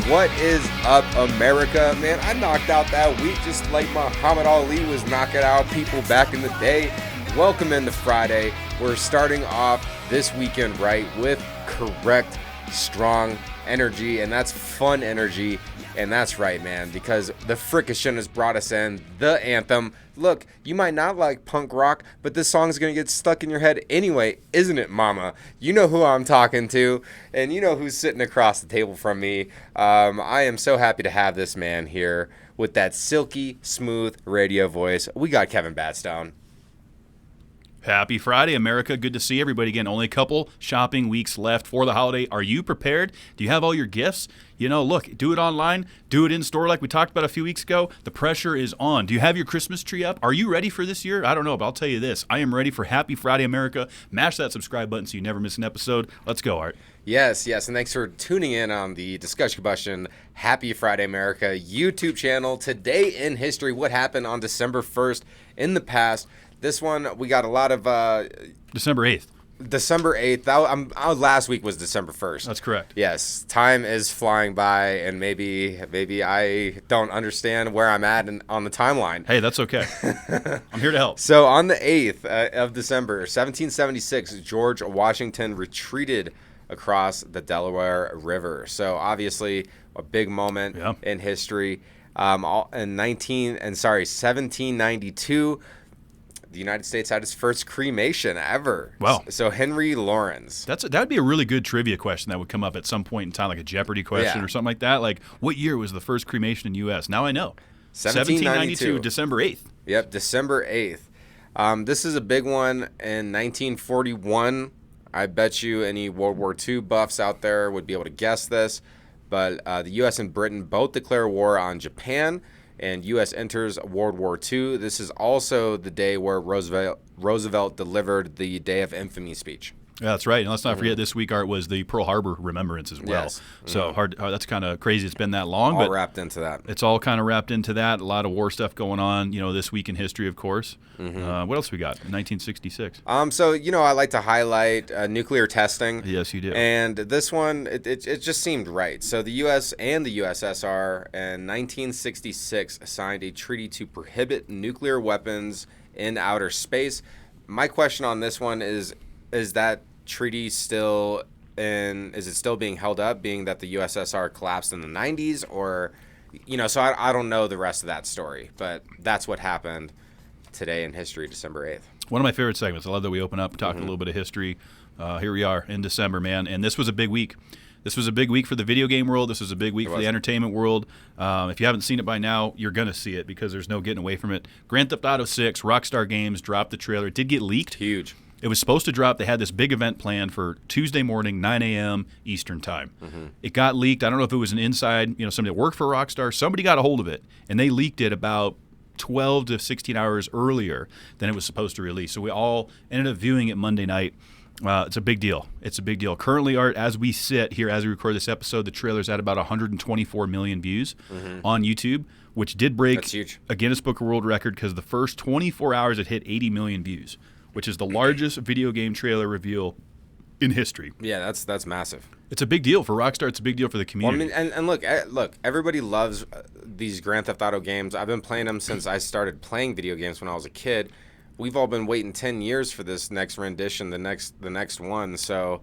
What is up, America? Man, I knocked out that week just like Muhammad Ali was knocking out people back in the day. Welcome into Friday. We're starting off this weekend right with correct, strong energy, and that's fun energy. And that's right, man, because the Frickin' has brought us in the anthem. Look, you might not like punk rock, but this song's going to get stuck in your head anyway, isn't it, mama? You know who I'm talking to, and you know who's sitting across the table from me. I am so happy to have this man here with that silky, smooth radio voice. We got Kevin Batstone. Happy Friday, America. Good to see everybody again. Only a couple shopping weeks left for the holiday. Are you prepared? Do you have all your gifts? You know, look, do it online, do it in store like we talked about a few weeks ago. The pressure is on. Do you have your Christmas tree up? Are you ready for this year? I don't know, but I'll tell you this. I am ready for Happy Friday, America. Mash that subscribe button so you never miss an episode. Let's go, Art. Yes, and thanks for tuning in on the Discussion Combustion Happy Friday America YouTube channel. Today in history, what happened on December 1st in the past. This one, we got a lot of... December 8th. December 8th. Last week was December 1st. That's correct. Yes. Time is flying by, and maybe I don't understand where I'm at on the timeline. Hey, that's okay. I'm here to help. So on the 8th of December, 1776, George Washington retreated across the Delaware River. So obviously a big moment in history. In 1792, the United States had its first cremation ever. Wow. So Henry Lawrence. That would be a really good trivia question that would come up at some point in time, like a Jeopardy question or something like that. Like, what year was the first cremation in U.S.? Now I know. 1792, December 8th. Yep, December 8th. This is a big one in 1941. I bet you any World War II buffs out there would be able to guess this. But the U.S. and Britain both declare war on Japan, and U.S. enters World War II. This is also the day where Roosevelt delivered the Day of Infamy speech. Yeah, that's right. And let's not forget this week, Art, was the Pearl Harbor Remembrance as well. Yes. So that's kind of crazy. It's been that long. All but wrapped into that. It's all kind of wrapped into that. A lot of war stuff going on, this week in history, of course. What else we got? 1966. So, I like to highlight nuclear testing. Yes, you do. And this one, it just seemed right. So the U.S. and the USSR in 1966 signed a treaty to prohibit nuclear weapons in outer space. My question on this one is that treaty still being held up, being that the USSR collapsed in the 90s, or so I don't know the rest of that story, but that's what happened today in history, December 8th. One of my favorite segments. I love that we open up, talk a little bit of history. Here we are in December, man, and this was a big week. This was a big week for the video game world. This was a big week for the entertainment world. If you haven't seen it by now, you're going to see it because there's no getting away from it. Grand Theft Auto 6, Rockstar Games dropped the trailer. It did get leaked. Huge. It was supposed to drop. They had this big event planned for Tuesday morning, 9 a.m. Eastern time. It got leaked. I don't know if it was an inside, somebody that worked for Rockstar. Somebody got a hold of it, and they leaked it about 12 to 16 hours earlier than it was supposed to release. So we all ended up viewing it Monday night. It's a big deal. It's a big deal. Currently, Art, as we sit here, as we record this episode, the trailer's at about 124 million views on YouTube, which did break a Guinness Book of World Record because the first 24 hours it hit 80 million views, which is the largest video game trailer reveal in history. Yeah, that's massive. It's a big deal for Rockstar. It's a big deal for the community. Well, and look, everybody loves these Grand Theft Auto games. I've been playing them since I started playing video games when I was a kid. We've all been waiting 10 years for this next rendition, the next one. So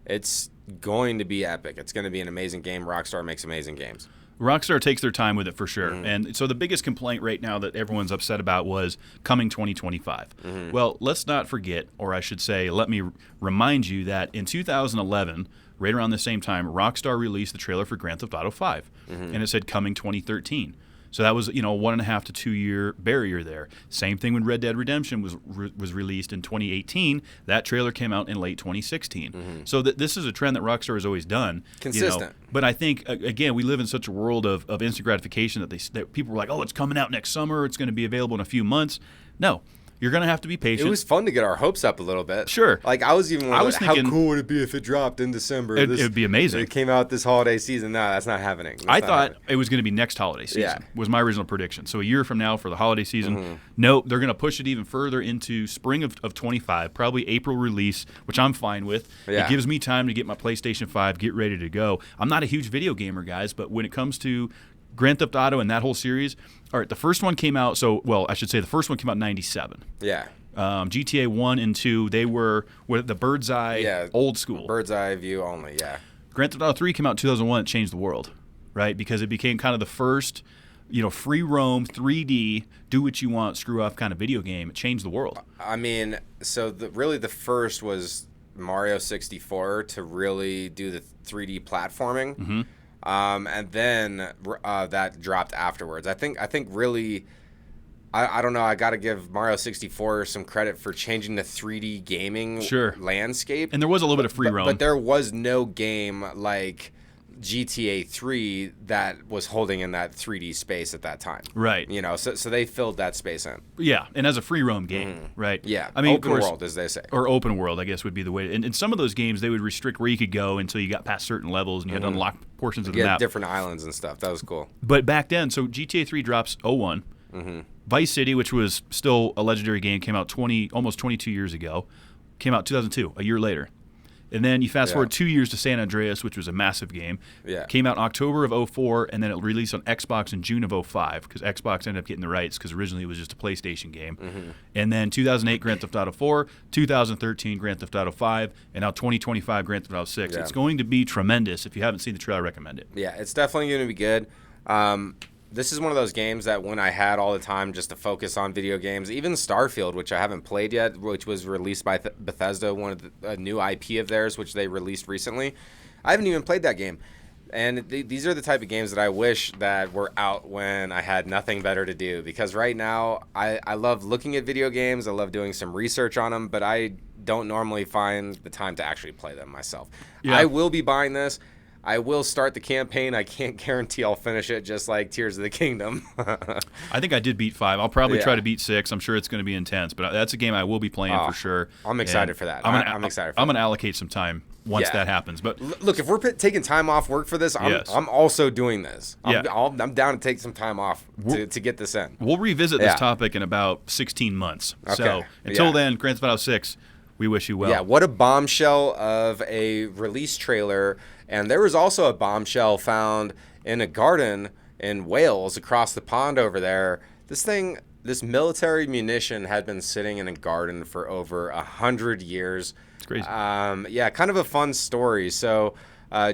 it's going to be epic. It's going to be an amazing game. Rockstar makes amazing games. Rockstar takes their time with it for sure. And so the biggest complaint right now that everyone's upset about was coming 2025. Well, let's not forget, or I should say, let me remind you that in 2011, right around the same time, Rockstar released the trailer for Grand Theft Auto 5. And it said coming 2013. So that was, a 1.5 to 2 year barrier there. Same thing when Red Dead Redemption was released in 2018. That trailer came out in late 2016. So this is a trend that Rockstar has always done. Consistent. But I think, again, we live in such a world of instant gratification that people were like, oh, it's coming out next summer. It's going to be available in a few months. No. You're going to have to be patient. It was fun to get our hopes up a little bit. Sure. Like, I was even thinking, how cool would it be if it dropped in December? It would be amazing. It came out this holiday season. No, that's not happening. I thought it was going to be next holiday season, was my original prediction. So a year from now for the holiday season. Nope, they're going to push it even further into spring of 25, probably April release, which I'm fine with. Yeah. It gives me time to get my PlayStation 5, get ready to go. I'm not a huge video gamer, guys, but when it comes to Grand Theft Auto and that whole series, all right, the first one came out, I should say the first one came out in 97. Yeah. GTA 1 and 2, they were the bird's eye, old school. Bird's eye view only, yeah. Grand Theft Auto 3 came out in 2001. It changed the world, right? Because it became kind of the first, free roam, 3D, do what you want, screw off kind of video game. It changed the world. I mean, so really the first was Mario 64 to really do the 3D platforming. And then that dropped afterwards. I think really... I don't know. I got to give Mario 64 some credit for changing the 3D gaming landscape. And there was a little bit of free roam. But there was no game like GTA 3 that was holding in that 3D space at that time. Right. So they filled that space in. Yeah, and as a free roam game, right? Yeah, I mean, open world, as they say. Or open world, I guess, would be the way. And in some of those games, they would restrict where you could go until you got past certain levels and you had to unlock portions of the map. Different islands and stuff. That was cool. But back then, so GTA 3 drops 01. Vice City, which was still a legendary game, came out almost 22 years ago. Came out 2002, a year later. And then you fast forward 2 years to San Andreas, which was a massive game. Yeah. Came out in October of 04, and then it released on Xbox in June of 05, because Xbox ended up getting the rights, because originally it was just a PlayStation game. And then 2008, Grand Theft Auto 4, 2013, Grand Theft Auto 5, and now 2025, Grand Theft Auto 6. It's going to be tremendous. If you haven't seen the trailer, I recommend it. Yeah, it's definitely going to be good. This is one of those games that when I had all the time just to focus on video games, even Starfield, which I haven't played yet, which was released by Bethesda, a new IP of theirs, which they released recently, I haven't even played that game. And these are the type of games that I wish that were out when I had nothing better to do. Because right now, I love looking at video games. I love doing some research on them, but I don't normally find the time to actually play them myself. Yeah. I will be buying this. I will start the campaign. I can't guarantee I'll finish it, just like Tears of the Kingdom. I think I did beat 5. I'll probably try to beat 6. I'm sure it's going to be intense, but that's a game I will be playing for sure. I'm excited for that. I'm excited for that. I'm going to allocate some time once that happens. But look, if we're taking time off work for this, I'm also doing this. I'm down to take some time off to get this in. We'll revisit this topic in about 16 months. Okay. So until then, Grand Theft Auto 6, we wish you well. Yeah, what a bombshell of a release trailer. And there was also a bombshell found in a garden in Wales across the pond over there. This military munition had been sitting in a garden for over 100 years. It's crazy. Kind of a fun story. So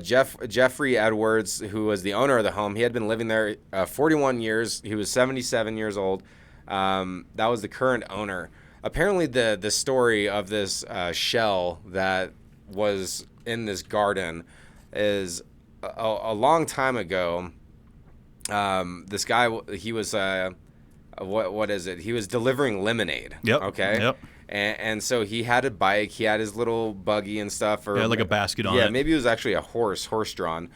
Jeffrey Edwards, who was the owner of the home, he had been living there 41 years. He was 77 years old. That was the current owner. Apparently, the story of this shell that was in this garden is a long time ago. This guy, he was what is it? He was delivering lemonade. Yep. Okay. Yep. And so he had a bike. He had his little buggy and stuff. Like a basket on it. Yeah, maybe it was actually a horse-drawn.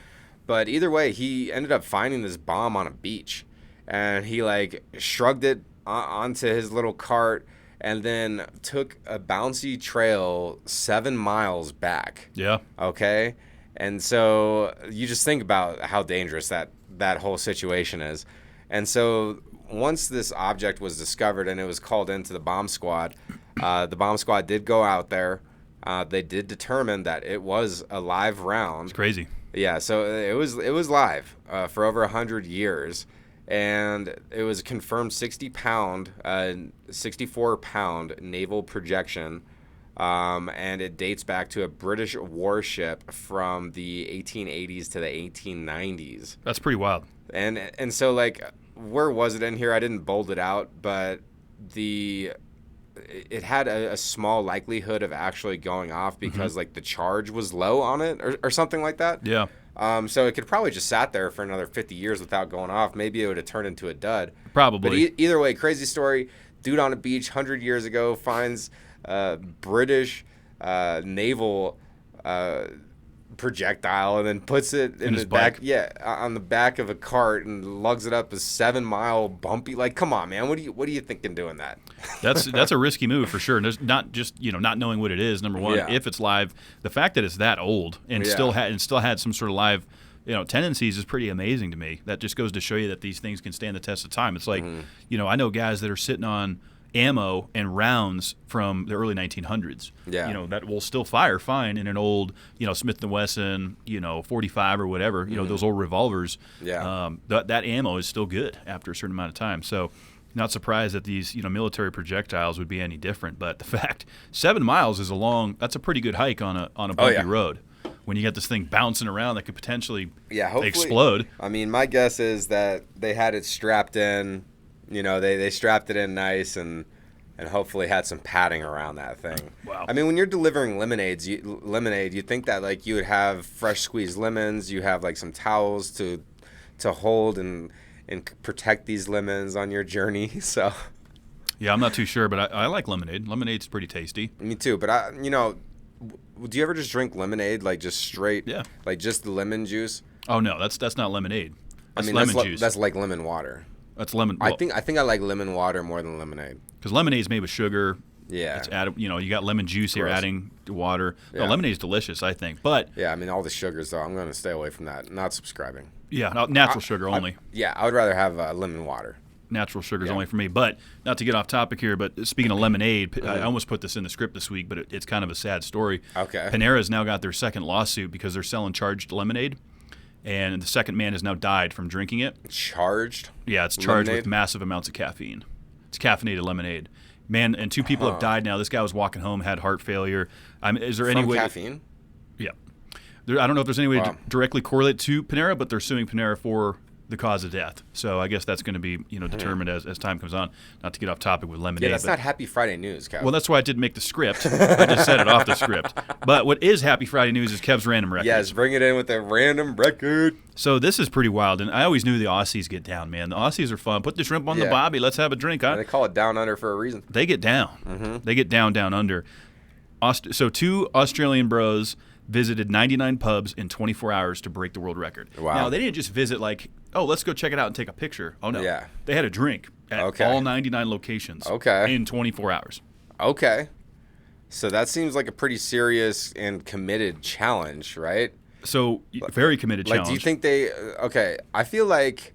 But either way, he ended up finding this bomb on a beach, and he shrugged it onto his little cart, and then took a bouncy trail 7 miles back. Yeah. Okay. And so you just think about how dangerous that whole situation is. And so once this object was discovered and it was called into the bomb squad did go out there. They did determine that it was a live round. It's crazy. Yeah, so it was live for over 100 years. And it was a confirmed 64-pound naval projection. And it dates back to a British warship from the 1880s to the 1890s. That's pretty wild. And so, where was it in here? I didn't bold it out, but it had a small likelihood of actually going off because, the charge was low on it or something like that. Yeah. So it could probably just sat there for another 50 years without going off. Maybe it would have turned into a dud. Probably. But either way, crazy story. Dude on a beach 100 years ago finds British naval projectile and then puts it in the back, on the back of a cart and lugs it up a 7-mile bumpy. Like, come on, man, what are you thinking doing that? That's a risky move for sure. And there's not just not knowing what it is. Number one, if it's live, the fact that it's that old and still had some sort of live tendencies is pretty amazing to me. That just goes to show you that these things can stand the test of time. It's like I know guys that are sitting on ammo and rounds from the early 1900s. That will still fire fine in an old, Smith & Wesson, 45 or whatever. Those old revolvers. That ammo is still good after a certain amount of time. So, not surprised that these, military projectiles would be any different. But the fact 7 miles is that's a pretty good hike on a bumpy road. When you get this thing bouncing around that could potentially explode. I mean, my guess is that they had it strapped in. They strapped it in nice and hopefully had some padding around that thing. Wow. I mean, when you're delivering lemonade, you think that like you would have fresh squeezed lemons, you have like some towels to hold and protect these lemons on your journey. So. Yeah, I'm not too sure, but I like lemonade. Lemonade's pretty tasty. Me too, but do you ever just drink lemonade like just straight? Yeah. Like just the lemon juice? Oh no, that's not lemonade. That's lemon juice. That's like lemon water. That's lemon. Well, I think I like lemon water more than lemonade. Because lemonade's made with sugar. Yeah. It's added. You got lemon juice here adding to water. No, lemonade's delicious, I think. But yeah, I mean all the sugars though. I'm going to stay away from that. Not subscribing. Yeah, natural sugar only. I would rather have lemon water. Natural sugar's only for me. But not to get off topic here, but speaking of lemonade, I almost put this in the script this week, but it's kind of a sad story. Okay. Panera's now got their second lawsuit because they're selling charged lemonade. And the second man has now died from drinking it. Charged? Yeah, it's charged with massive amounts of caffeine. It's caffeinated lemonade. Man, and 2 people have died now. This guy was walking home, had heart failure. Is there any way? Caffeine? Yeah. I don't know if there's any way to directly correlate to Panera, but they're suing Panera for the cause of death. So I guess that's going to be determined as time comes on. Not to get off topic with lemonade. Yeah, that's not Happy Friday news, Kev. Well, that's why I didn't make the script. I just said it off the script. But what is Happy Friday news is Kev's random record. Yes, bring it in with a random record. So this is pretty wild, and I always knew the Aussies get down, man. The Aussies are fun. Put the shrimp on the bobby. Let's have a drink. They call it down under for a reason. They get down. They get down under. So 2 Australian bros visited 99 pubs in 24 hours to break the world record. Wow. Now, they didn't just visit like, let's go check it out and take a picture. Oh, no. Yeah. They had a drink at all 99 locations in 24 hours. Okay. So that seems like a pretty serious and committed challenge, right? So, very committed challenge. Do you think I feel like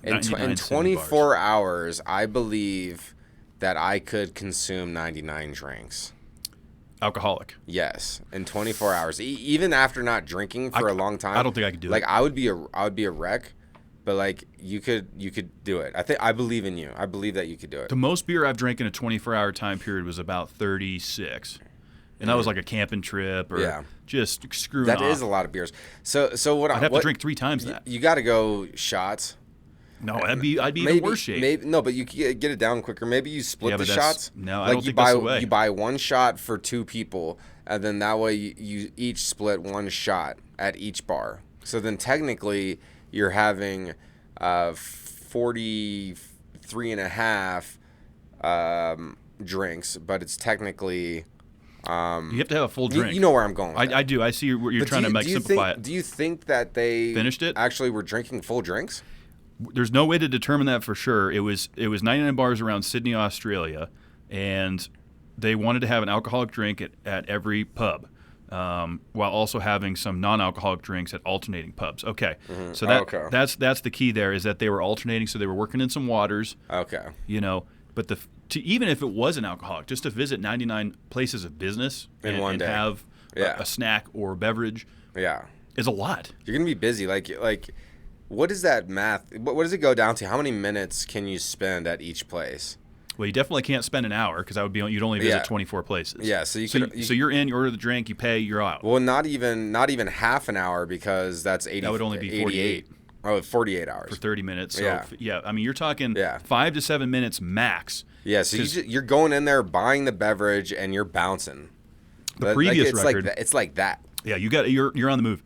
in 24 hours, I believe that I could consume 99 drinks. Alcoholic. Yes, in 24 hours, even after not drinking for a long time. I don't think I could do it. Like I would be a wreck, but like you could do it. I believe in you. I believe that you could do it. The most beer I've drank in a 24-hour time period was about 36, and that was like a camping trip or just screwing off. That is a lot of beers. So what I'd have to drink 3 times that. You got to go shots. No, I'd be in the worst shape. But you could get it down quicker. Maybe you split the shots. No, I don't think that's the way. You buy 1 shot for 2 people, and then that way you each split 1 shot at each bar. So then technically you're having 43 and a half drinks, but it's technically... you have to have a full drink. You know where I'm going with I do. I see you're trying to simplify it. Do you think that they finished it? Actually were drinking full drinks? There's no way to determine that for sure. It was 99 bars around Sydney, Australia, and they wanted to have an alcoholic drink at every pub, while also having some non-alcoholic drinks at alternating pubs. Okay, so that's the key there is that they were alternating, so they were working in some waters. Okay, but even if it was an alcoholic, just to visit 99 places of business in one day, have a snack or a beverage, is a lot. You're gonna be busy, like. What is that math? What does it go down to? How many minutes can you spend at each place? Well, you definitely can't spend an hour because you'd only visit 24 places. Yeah, so you're in, you order the drink, you pay, you're out. Well, not even half an hour because that's 80. That would only be 48. Oh, 48 hours for 30 minutes. So I mean, you're talking 5 to 7 minutes max. Yeah, so you're going in there, buying the beverage, and you're bouncing. The previous record, it's like that. Yeah, you're on the move.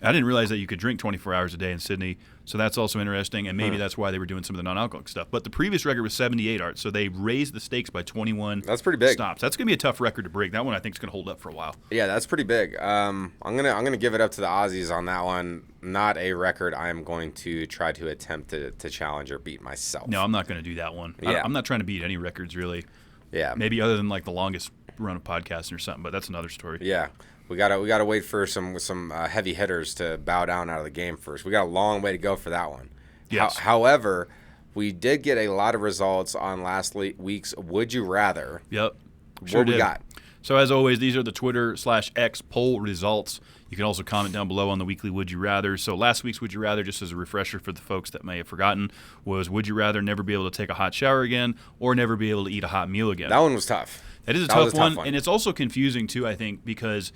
I didn't realize that you could drink 24 hours a day in Sydney. So that's also interesting, and maybe that's why they were doing some of the non-alcoholic stuff. But the previous record was 78, Art, so they raised the stakes by 21. That's pretty big. Stops. That's going to be a tough record to break. That one I think is going to hold up for a while. Yeah, that's pretty big. I'm gonna give it up to the Aussies on that one. Not a record I am going to try to attempt to challenge or beat myself. No, I'm not going to do that one. Yeah. I'm not trying to beat any records, really. Yeah. Maybe other than like the longest run of podcasting or something, but that's another story. Yeah. We gotta wait for some heavy hitters to bow down out of the game first. We got a long way to go for that one. Yes. However, we did get a lot of results on last week's Would You Rather. Yep. Sure What we did. got? So as always, these are the Twitter/X poll results. You can also comment down below on the weekly Would You Rather. So last week's Would You Rather, just as a refresher for the folks that may have forgotten, was would you rather never be able to take a hot shower again or never be able to eat a hot meal again? That one was tough. That is a tough one, and it's also confusing too, I think, because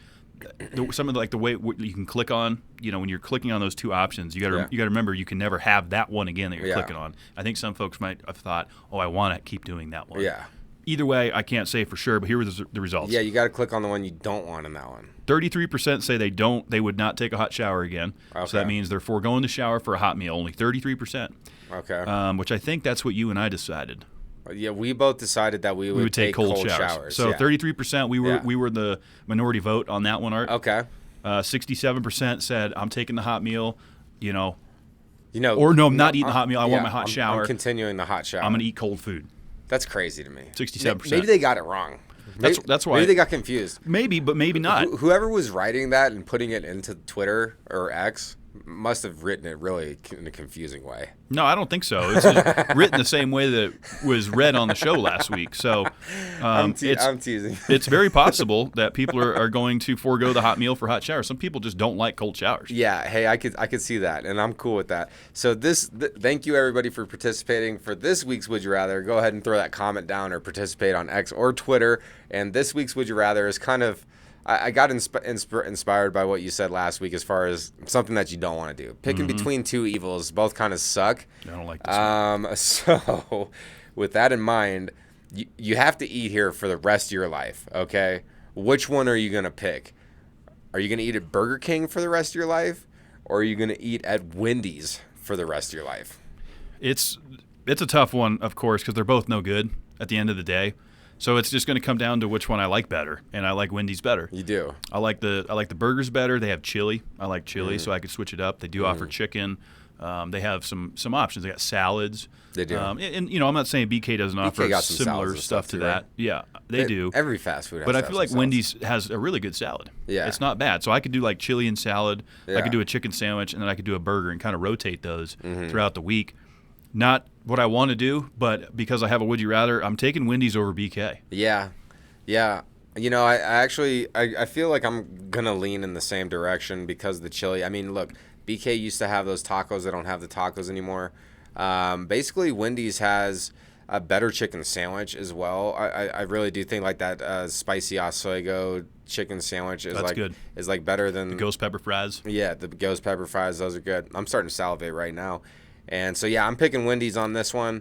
some of the way you can click on, when you're clicking on those two options, you got to remember you can never have that one again that you're clicking on. I think some folks might have thought, oh, I want to keep doing that one. Yeah. Either way, I can't say for sure, but here are the results. Yeah, you got to click on the one you don't want in that one. 33% say they would not take a hot shower again. Okay. So that means they're foregoing the shower for a hot meal. Only 33%. Okay. Which I think that's what you and I decided. Yeah, we both decided that we would take cold showers. So 33%, we were the minority vote on that one, Art. Okay. 67% said I'm taking the hot meal, or no, I'm not eating the hot meal. I want my hot shower. I'm continuing the hot shower. I'm going to eat cold food. That's crazy to me. 67%. Maybe they got it wrong. That's why. Maybe they got confused. Maybe, but maybe not. Whoever was writing that and putting it into Twitter or X must have written it really in a confusing way. No, I don't think so. It's written the same way that it was read on the show last week. So I'm teasing. It's very possible that people are going to forego the hot meal for hot showers. Some people just don't like cold showers. Yeah, hey, I could see that, and I'm cool with that. So thank you everybody for participating for this week's Would You Rather. Go ahead and throw that comment down or participate on X or Twitter. And this week's Would You Rather is kind of, I got inspired by what you said last week as far as something that you don't want to do. Picking between two evils, both kind of suck. I don't like this one. So with that in mind, you have to eat here for the rest of your life, okay? Which one are you going to pick? Are you going to eat at Burger King for the rest of your life? Or are you going to eat at Wendy's for the rest of your life? It's a tough one, of course, because they're both no good at the end of the day. So it's just going to come down to which one I like better, and I like Wendy's better. You do. I like the burgers better. They have chili. I like chili, so I could switch it up. They do offer chicken. They have some options. They got salads. They do. And I'm not saying BK doesn't offer similar stuff to that. Right? Yeah, they do. Every fast food has But I feel like Wendy's has a really good salad. Yeah. It's not bad. So I could do like chili and salad. Yeah. I could do a chicken sandwich, and then I could do a burger and kind of rotate those throughout the week. Not what I want to do, but because I have a Would You Rather, I'm taking Wendy's over BK. Yeah. I actually feel like I'm going to lean in the same direction because the chili. I mean, look, BK used to have those tacos. They don't have the tacos anymore. Basically, Wendy's has a better chicken sandwich as well. I really do think like that spicy Oswego chicken sandwich is like better than the ghost pepper fries. Yeah, the ghost pepper fries. Those are good. I'm starting to salivate right now. And so, yeah, I'm picking Wendy's on this one.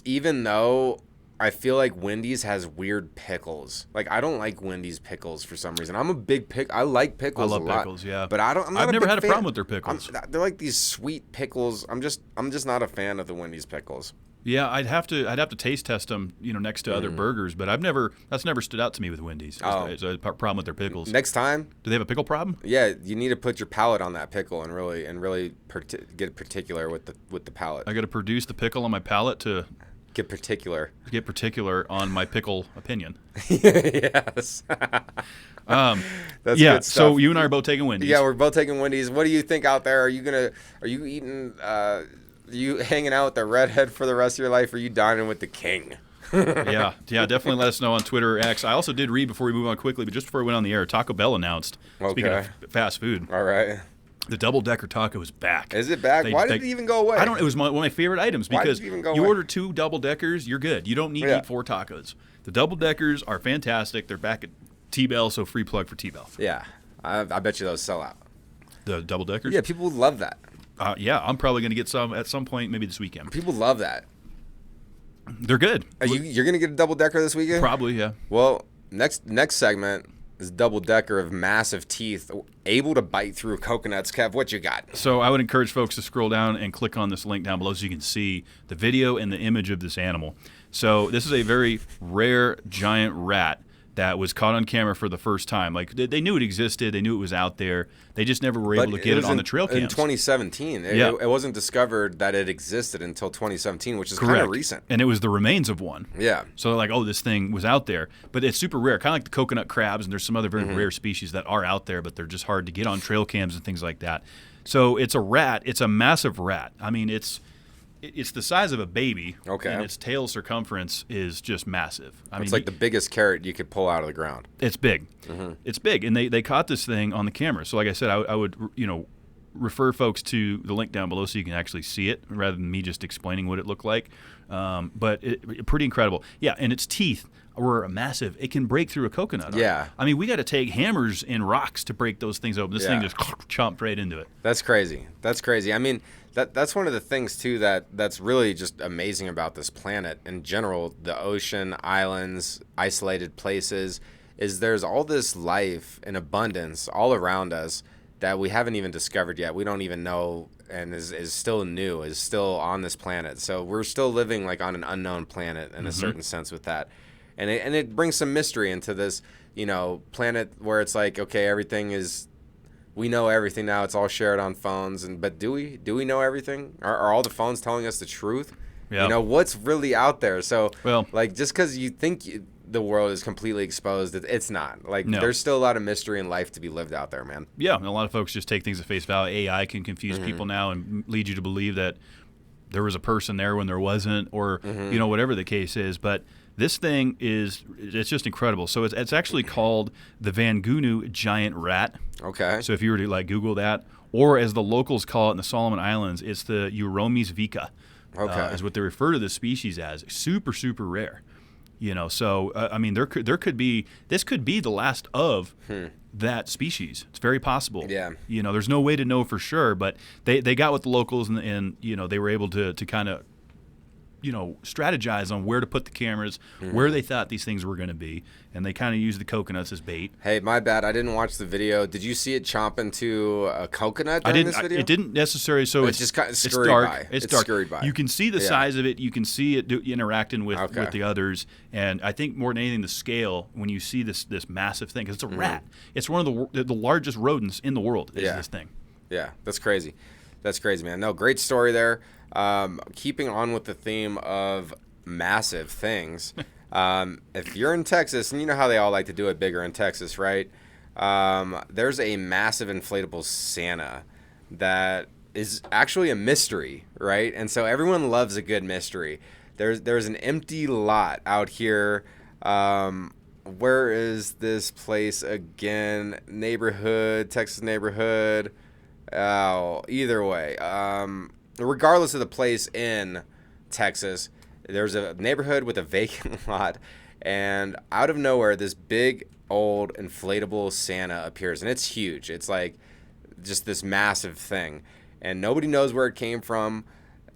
Even though I feel like Wendy's has weird pickles. Like, I don't like Wendy's pickles for some reason. I'm a big I like pickles a lot. I love pickles, yeah. But I've never had a problem with their pickles. They're like these sweet pickles. I'm just not a fan of the Wendy's pickles. Yeah, I'd have to taste test them, next to other burgers, but that's never stood out to me with Wendy's. It's a problem with their pickles. Next time, do they have a pickle problem? Yeah, you need to put your palate on that pickle and really get particular with the palate. I got to produce the pickle on my palate to get particular on my pickle opinion. Yes. That's good stuff. So you and I are both taking Wendy's. Yeah, we're both taking Wendy's. What do you think out there? Are you eating? You hanging out with the redhead for the rest of your life, or are you dining with the king? yeah, definitely let us know on Twitter or X. I also did read before we move on quickly, but just before we went on the air, Taco Bell announced, speaking of fast food, all right, the double-decker taco is back. Is it back? Why did it even go away? I don't. It was one of my favorite items because you order 2 double-deckers, you're good. You don't need to eat 4 tacos. The double-deckers are fantastic. They're back at T-Bell, so free plug for T-Bell. Yeah, I bet you those sell out. The double-deckers? Yeah, people love that. Yeah, I'm probably going to get some at some point, maybe this weekend. People love that. They're good. You're going to get a double decker this weekend? Probably, yeah. Well, next segment This double decker of massive teeth, able to bite through coconuts. Kev, what you got? So I would encourage folks to scroll down and click on this link down below so you can see the video and the image of this animal. So this is a very rare giant rat that was caught on camera for the first time. Like they knew it existed, they knew it was out there. They just never were able to get it on the trail cams. In 2017, it wasn't discovered that it existed until 2017, which is kind of recent. And it was the remains of one. Yeah. So they're like, oh, this thing was out there, but it's super rare, kind of like the coconut crabs. And there's some other very rare species that are out there, but they're just hard to get on trail cams and things like that. So it's a rat. It's a massive rat. I mean, it's the size of a baby, and its tail circumference is just massive. It's like the biggest carrot you could pull out of the ground. It's big. It's big, and they caught this thing on the camera. So like I said, I would refer folks to the link down below so you can actually see it rather than me just explaining what it looked like. But pretty incredible. Yeah, and its teeth were massive. It can break through a coconut. Yeah. I mean, we got to take hammers and rocks to break those things open. This thing just chomped right into it. That's crazy. I mean, that's one of the things too that's really just amazing about this planet in general. The ocean, islands, isolated places, is there's all this life in abundance all around us that we haven't even discovered yet. We don't even know, and is still new, is still on this planet. So we're still living like on an unknown planet in a certain sense with that. And it brings some mystery into this, planet where it's like, okay, we know everything now. It's all shared on phones, but do we know everything? Are all the phones telling us the truth? Yeah. What's really out there? So, well, like, just because you think the world is completely exposed, it's not. Like, there's still a lot of mystery and life to be lived out there, man. Yeah, and a lot of folks just take things at face value. AI can confuse people now and lead you to believe that there was a person there when there wasn't, or whatever the case is. But this thing it's just incredible. So it's actually called the Vangunu giant rat. Okay. So if you were to like Google that, or as the locals call it in the Solomon Islands, it's the Euromes vica. Okay. Is what they refer to this species as. Super, super rare. So I mean, this could be the last of that species. It's very possible. Yeah. There's no way to know for sure, but they got with the locals and they were able to kind of strategize on where to put the cameras, where they thought these things were going to be, and they kind of used the coconnuts as bait. Hey, my bad. I didn't watch the video. Did you see it chomp into a coconut during this video? It didn't necessarily. So it's just kind of scurried dark. by. It's dark. Scurried by. You can see the size of it. You can see it interacting with the others. And I think more than anything, the scale when you see this massive thing, because it's a rat. It's one of the largest rodents in the world. Is this thing? Yeah, that's crazy. That's crazy, man. No, great story there. Keeping on with the theme of massive things. If you're in Texas, and you know how they all like to do it bigger in Texas, right? There's a massive inflatable Santa that is actually a mystery, right? And so everyone loves a good mystery. There's an empty lot out here. Where is this place again? Texas neighborhood. Oh, either way. Regardless of the place in Texas, there's a neighborhood with a vacant lot, and out of nowhere, this big, old, inflatable Santa appears, and it's huge. It's like just this massive thing, and nobody knows where it came from,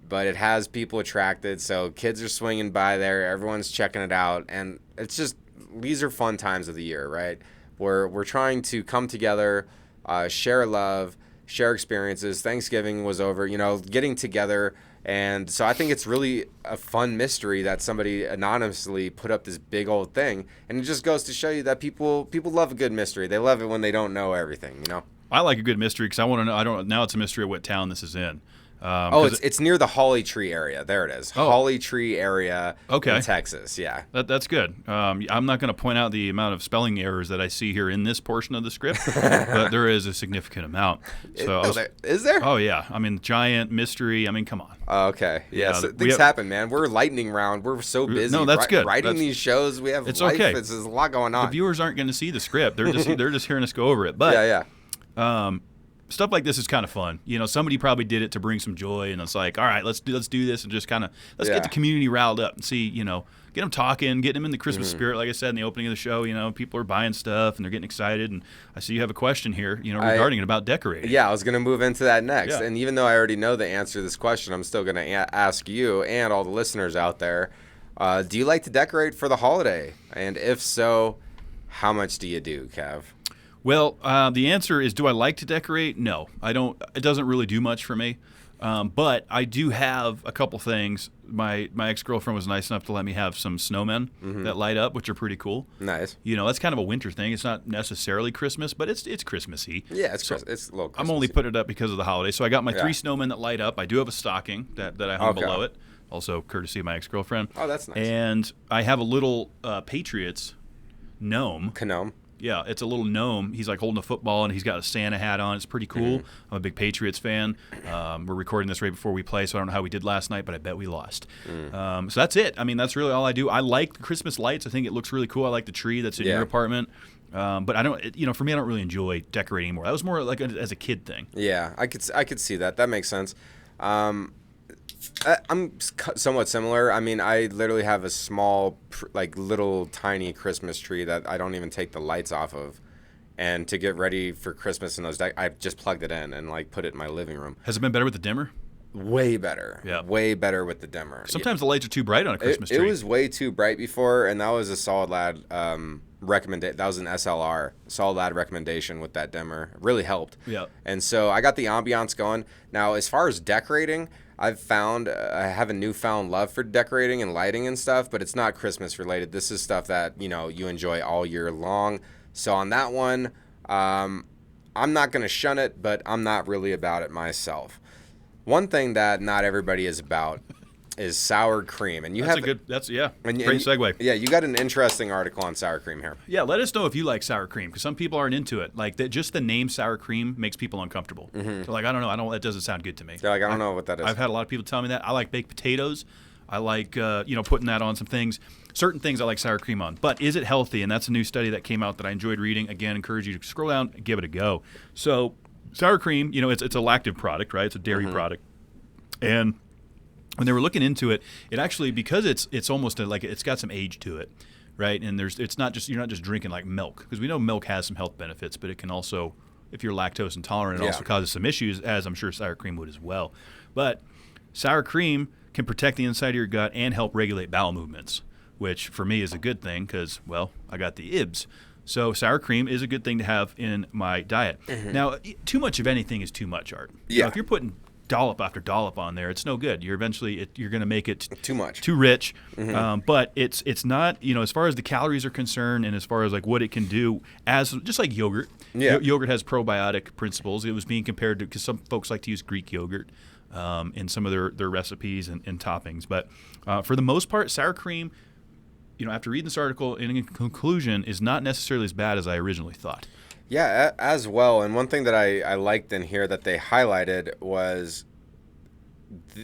but it has people attracted, so kids are swinging by there, everyone's checking it out, and it's just, these are fun times of the year, right? We're trying to come together, share love, share experiences. Thanksgiving was over, getting together. And so I think it's really a fun mystery that somebody anonymously put up this big old thing. And it just goes to show you that people love a good mystery. They love it when they don't know everything, I like a good mystery because I want to know. Now it's a mystery of what town this is in. It's near the Holly Tree area. There it is. Holly Tree area in Texas. Yeah. That's good. I'm not going to point out the amount of spelling errors that I see here in this portion of the script, but there is a significant amount. Is there? Oh, yeah. I mean, giant mystery. I mean, come on. Okay. Yeah. So things happen, man. We're lightning round. We're so busy. No, that's good. Writing these shows. We have it's life. Okay. There's a lot going on. The viewers aren't going to see the script. They're just hearing us go over it. But stuff like this is kind of fun. Somebody probably did it to bring some joy, and it's like, all right, let's do this and just kind of get the community riled up and see, get them talking, get them in the Christmas spirit. Like I said in the opening of the show, people are buying stuff and they're getting excited. And I see you have a question here, regarding it about decorating. Yeah, I was going to move into that next. Yeah. And even though I already know the answer to this question, I'm still going to ask you and all the listeners out there, do you like to decorate for the holiday? And if so, How much do you do, Kev? Well, the answer is, do I like to decorate? No, I don't. It doesn't really do much for me. But I do have a couple things. My ex-girlfriend was nice enough to let me have some snowmen that light up, which are pretty cool. Nice. That's kind of a winter thing. It's not necessarily Christmas, but it's Christmassy. Yeah, it's a little Christmassy. I'm only putting it up because of the holiday. So I got my 3 snowmen that light up. I do have a stocking that I hung below it, also courtesy of my ex-girlfriend. Oh, that's nice. And I have a little Patriots gnome. Gnome. Yeah, it's a little gnome. He's like holding a football, and he's got a Santa hat on. It's pretty cool. I'm a big Patriots fan. We're recording this right before we play, so I don't know how we did last night, but I bet we lost. So that's it. I mean, that's really all I do. I like the Christmas lights. I think it looks really cool. I like the tree that's in your apartment. But I don't, for me, I don't really enjoy decorating anymore. That was more like as a kid thing. Yeah, I could see that. That makes sense. I'm somewhat similar. I mean, I literally have a small, like little tiny Christmas tree that I don't even take the lights off of. And to get ready for Christmas and I've just plugged it in and like put it in my living room. Has it been better with the dimmer? Way better. Yeah. Way better with the dimmer. Sometimes the lights are too bright on a Christmas tree. It was way too bright before, and that was a Solid Lad recommendation. That was an SLR Solid Lad recommendation with that dimmer. It really helped. Yeah. And so I got the ambiance going. Now, as far as decorating, I've found I have a newfound love for decorating and lighting and stuff, but it's not Christmas related. This is stuff that you enjoy all year long. So on that one, I'm not going to shun it, but I'm not really about it myself. One thing that not everybody is about is sour cream, and great segue. Yeah, you got an interesting article on sour cream here. Yeah, let us know if you like sour cream, because some people aren't into it. Like just the name sour cream makes people uncomfortable. They're like, I don't know, that doesn't sound good to me. They're like, I don't know what that is. I've had a lot of people tell me that. I like baked potatoes. I like putting that on some things. Certain things I like sour cream on. But is it healthy? And that's a new study that came out that I enjoyed reading. Again, encourage you to scroll down and give it a go. So sour cream, it's a lactive product, right? It's a dairy product. And when they were looking into it, it actually, because it's almost like it's got some age to it, right? And it's not just, you're not just drinking like milk, because we know milk has some health benefits, but it can also, if you're lactose intolerant, it also causes some issues, as I'm sure sour cream would as well. But sour cream can protect the inside of your gut and help regulate bowel movements, which for me is a good thing because, well, I got the IBS. So sour cream is a good thing to have in my diet. Now, too much of anything is too much, Art. Yeah. If you're putting dollop after dollop on there, it's no good. You're going to make it too much, too rich. But it's not, as far as the calories are concerned, and as far as like what it can do, as just like yogurt. Yogurt has probiotic principles. It was being compared to, because some folks like to use Greek yogurt in some of their recipes and toppings. But for the most part, sour cream, after reading this article, in conclusion, is not necessarily as bad as I originally thought. Yeah, as well. And one thing that I liked in here that they highlighted was,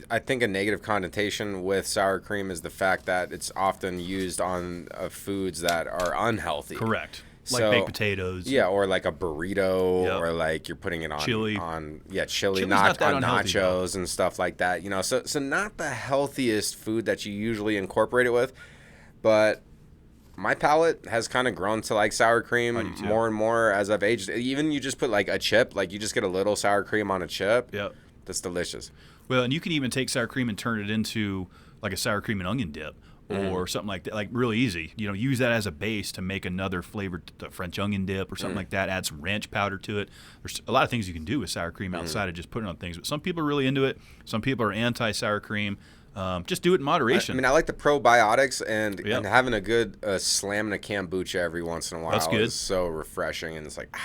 I think a negative connotation with sour cream is the fact that it's often used on foods that are unhealthy. Correct. Like baked potatoes. Yeah, or like a burrito, or like you're putting it on chili, not on nachos and stuff like that. So not the healthiest food that you usually incorporate it with, but my palate has kind of grown to like sour cream more and more as I've aged. Even you just put like a chip, like you just get a little sour cream on a chip. Yep. That's delicious. Well, and you can even take sour cream and turn it into like a sour cream and onion dip or something like that, like really easy. Use that as a base to make another flavored French onion dip or something like that. Add some ranch powder to it. There's a lot of things you can do with sour cream outside of just putting it on things. But some people are really into it. Some people are anti-sour cream. Just do it in moderation. I like the probiotics and having a good slamming a kombucha every once in a while. That's good. Is so refreshing, and it's like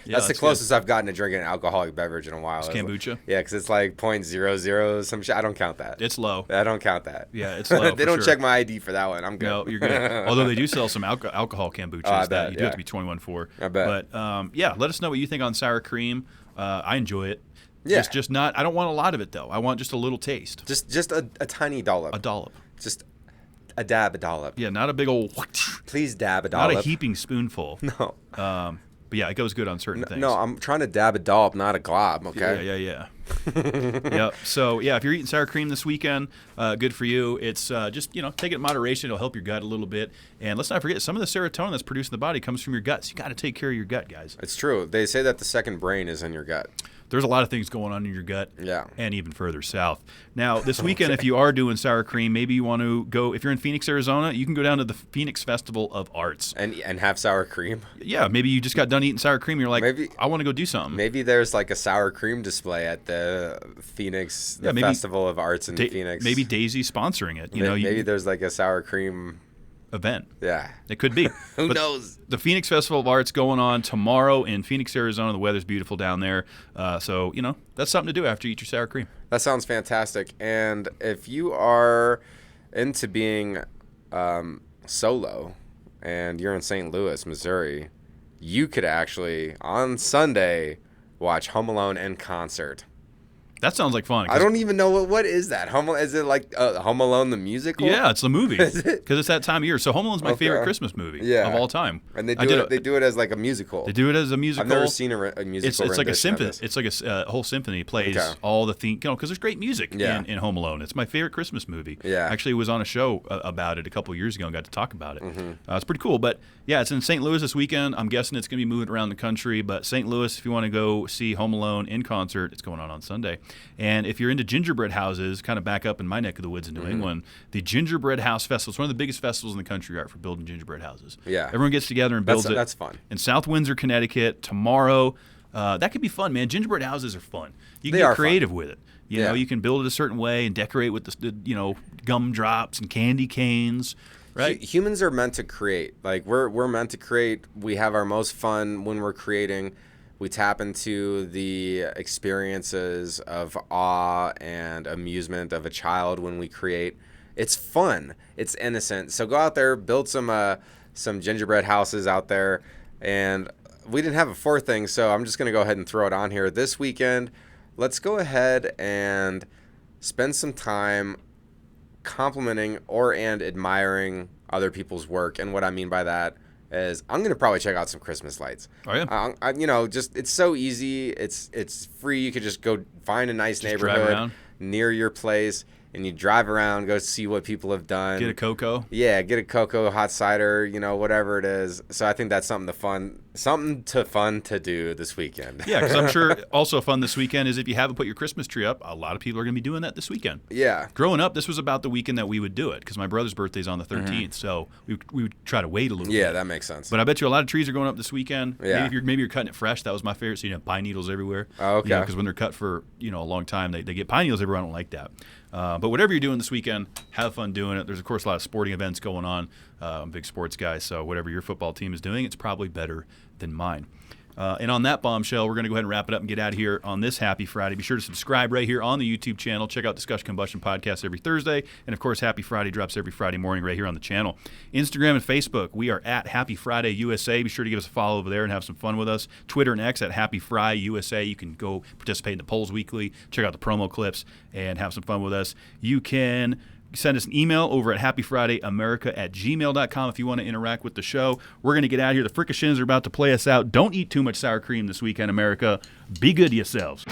that's the closest I've gotten to drinking an alcoholic beverage in a while. It's kombucha? Like, because it's like 0.00 some shit. I don't count that. It's low. I don't count that. Yeah, it's low. They don't check my ID for that one. I'm good. No, you're good. Although they do sell some alcohol kombuchas that you do have to be 21 for. I bet. But let us know what you think on sour cream. I enjoy it. Yeah. Just not. I don't want a lot of it though. I want just a little taste. Just a tiny dollop. A dollop. Just a dab, a dollop. Yeah, not a big old. Please dab a dollop. Not a heaping spoonful. No. But yeah, it goes good on certain things. No, I'm trying to dab a dollop, not a glob. Okay. Yeah. Yep. So yeah, if you're eating sour cream this weekend, good for you. It's just take it in moderation. It'll help your gut a little bit. And let's not forget, some of the serotonin that's produced in the body comes from your gut. So you got to take care of your gut, guys. It's true. They say that the second brain is in your gut. there's a lot of things going on in your gut, Yeah. and even further south. Now, this weekend, if you are doing sour cream, maybe you want to go. If you're in Phoenix, Arizona, you can go down to the Phoenix Festival of Arts And have sour cream. Yeah, maybe you just got done eating sour cream. You're like, Maybe I want to go do something. Maybe there's like a sour cream display at the Phoenix, the Festival of Arts in Phoenix. Maybe Daisy's sponsoring it. Maybe there's like a sour cream event. Yeah. It could be. Who knows? The Phoenix Festival of Arts going on tomorrow in Phoenix, Arizona. The weather's beautiful down there. So, that's something to do after you eat your sour cream. That sounds fantastic. And if you are into being solo and you're in St. Louis, Missouri, you could actually, on Sunday, watch Home Alone in concert. That sounds like fun. I don't even know what is that. Is it like Home Alone the musical? Yeah, it's the movie. Because it's that time of year. So Home Alone's my favorite Christmas movie of all time. And they do it as like a musical. They do it as a musical. I've never seen a musical. It's like a symphony. It's like a whole symphony. It plays all the theme. Because there's great music in Home Alone. It's my favorite Christmas movie. Yeah. Actually, was on a show about it a couple of years ago and got to talk about it. It's pretty cool. But yeah, it's in St. Louis this weekend. I'm guessing it's going to be moving around the country. But St. Louis, if you want to go see Home Alone in concert, it's going on Sunday. And if you're into gingerbread houses, kind of back up in my neck of the woods in New England, the Gingerbread House Festival is one of the biggest festivals in the country for building gingerbread houses. Yeah. Everyone gets together and builds it. That's fun. In South Windsor, Connecticut, tomorrow. That could be fun, man. Gingerbread houses are fun. You can get creative with it. You know, you can build it a certain way and decorate with the gumdrops and candy canes. Right. Humans are meant to create. Like we're meant to create. We have our most fun when we're creating. We tap into the experiences of awe and amusement of a child when we create. It's fun. It's innocent. So go out there, build some gingerbread houses out there. And we didn't have a fourth thing, so I'm just going to go ahead and throw it on here. This weekend, let's go ahead and spend some time complimenting and admiring other people's work. And what I mean by that is I'm going to probably check out some Christmas lights. Oh, yeah? It's so easy. It's free. You could just go find a nice neighborhood near your place, and you drive around, go see what people have done. Get a cocoa. Yeah, get a cocoa, hot cider, whatever it is. So I think that's something fun to do this weekend. Yeah, because I'm sure also fun this weekend is if you haven't put your Christmas tree up, a lot of people are going to be doing that this weekend. Yeah. Growing up, this was about the weekend that we would do it because my brother's birthday's on the 13th, so we would try to wait a little bit. Yeah, that makes sense. But I bet you a lot of trees are going up this weekend. Yeah. Maybe you're cutting it fresh. That was my favorite. So you have pine needles everywhere. Oh, okay. Because when they're cut for a long time, they get pine needles everywhere. I don't like that. But whatever you're doing this weekend, have fun doing it. There's, of course, a lot of sporting events going on. I'm a big sports guy, so whatever your football team is doing, it's probably better than mine. And on that bombshell, we're going to go ahead and wrap it up and get out of here on this Happy Friday. Be sure to subscribe right here on the YouTube channel. Check out Discussion Combustion Podcast every Thursday. And, of course, Happy Friday drops every Friday morning right here on the channel. Instagram and Facebook, we are at Happy Friday USA. Be sure to give us a follow over there and have some fun with us. Twitter and X at Happy Fry USA. You can go participate in the polls weekly, check out the promo clips, and have some fun with us. You can send us an email over at happyfridayamerica@gmail.com if you want to interact with the show. We're going to get out of here. The Frickashins are about to play us out. Don't eat too much sour cream this weekend, America. Be good to yourselves.